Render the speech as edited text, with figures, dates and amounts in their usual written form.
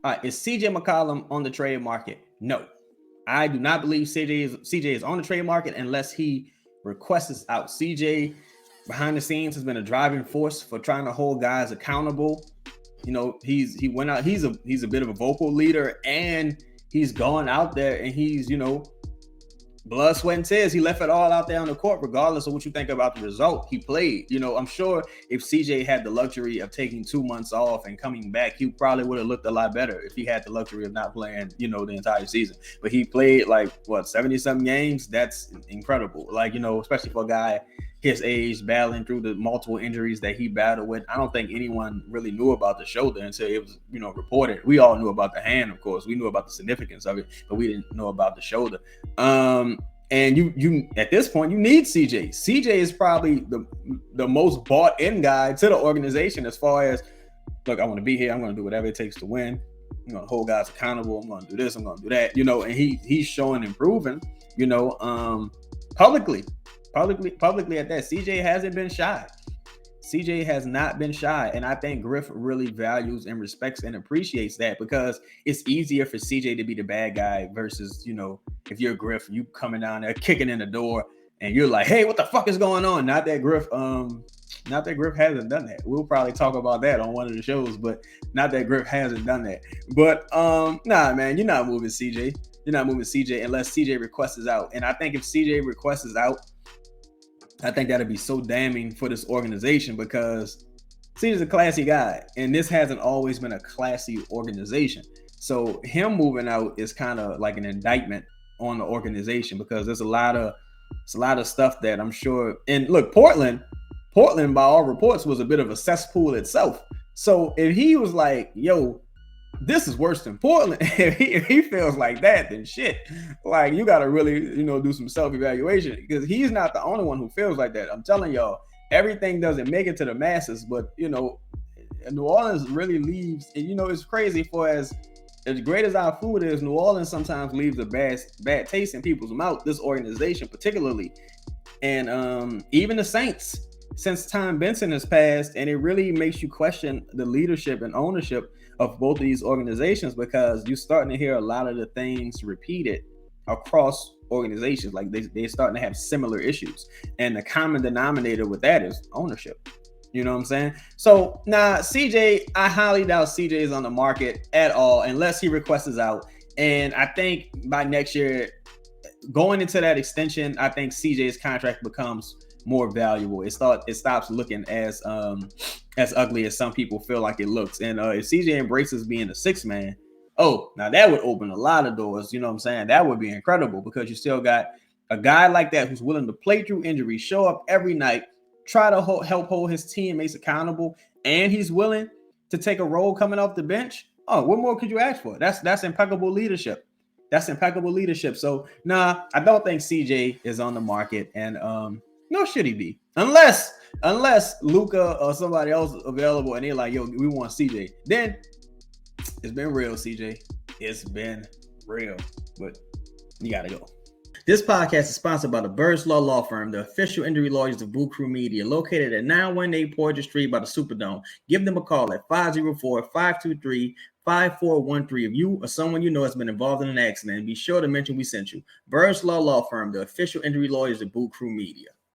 All right, is CJ McCollum on the trade market? No. I do not believe CJ is on the trade market unless he requests out. CJ behind the scenes has been a driving force for trying to hold guys accountable. You know, he went out. He's a bit of a vocal leader, and he's gone out there and he's, you know, blood, sweat, and tears. He left it all out there on the court, regardless of what you think about the result. He played. You know, I'm sure if CJ had the luxury of taking 2 months off and coming back, he probably would have looked a lot better if he had the luxury of not playing, you know, the entire season. But he played like 70-something games. That's incredible. Like, you know, especially for a guy his age, battling through the multiple injuries that he battled with. I don't think anyone really knew about the shoulder until it was, you know, reported. We all knew about the hand, of course. We knew about the significance of it, but we didn't know about the shoulder. And you at this point, you need CJ. CJ is probably the most bought in guy to the organization as far as, look, I want to be here. I'm going to do whatever it takes to win. I'm going to hold guys accountable. I'm going to do this. I'm going to do that. You know, and he's showing and proving, you know, publicly at that. CJ hasn't been shy. CJ has not been shy. And I think Griff really values and respects and appreciates that, because it's easier for CJ to be the bad guy versus, you know, if you're Griff, you coming down there kicking in the door and you're like, hey, what the fuck is going on? Not that Griff hasn't done that. We'll probably talk about that on one of the shows, but not that Griff hasn't done that. But nah, man, you're not moving CJ. You're not moving CJ unless CJ requests out. And I think if CJ requests out, I think that'd be so damning for this organization, because CJ's a classy guy, and this hasn't always been a classy organization. So him moving out is kind of like an indictment on the organization, because there's a lot of stuff that I'm sure. And look, Portland, by all reports, was a bit of a cesspool itself. So if he was like, yo, this is worse than Portland, if he feels like that, then shit, like, you got to really, you know, do some self-evaluation, because he's not the only one who feels like that. I'm telling y'all, everything doesn't make it to the masses, but, you know, New Orleans really leaves, and, you know, it's crazy, for as great as our food is, New Orleans sometimes leaves a bad taste in people's mouth, this organization particularly. And even the Saints, since Tom Benson has passed, and it really makes you question the leadership and ownership of both of these organizations, because you're starting to hear a lot of the things repeated across organizations. Like they're starting to have similar issues, and the common denominator with that is ownership. You know what I'm saying? So CJ, I highly doubt CJ is on the market at all unless he requests out. And I think by next year, going into that extension, I think CJ's contract becomes more valuable. It stops looking as ugly as some people feel like it looks. And if CJ embraces being a sixth man, now that would open a lot of doors. You know what I'm saying? That would be incredible, because you still got a guy like that who's willing to play through injury, show up every night, try to help hold his teammates accountable, and he's willing to take a role coming off the bench. What more could you ask for? That's impeccable leadership. So I don't think CJ is on the market, and nor should he be, unless Luka or somebody else available and they're like, yo, we want CJ. Then it's been real, CJ. It's been real, but you gotta go. This podcast is sponsored by the Birdsall Law Firm, the official injury lawyers of Boot Krewe Media, located at 918 Porter Street by the Superdome. Give them a call at 504-523-5413 if you or someone you know has been involved in an accident. And be sure to mention we sent you. Birdsall Law Firm, the official injury lawyers of Boot Krewe Media.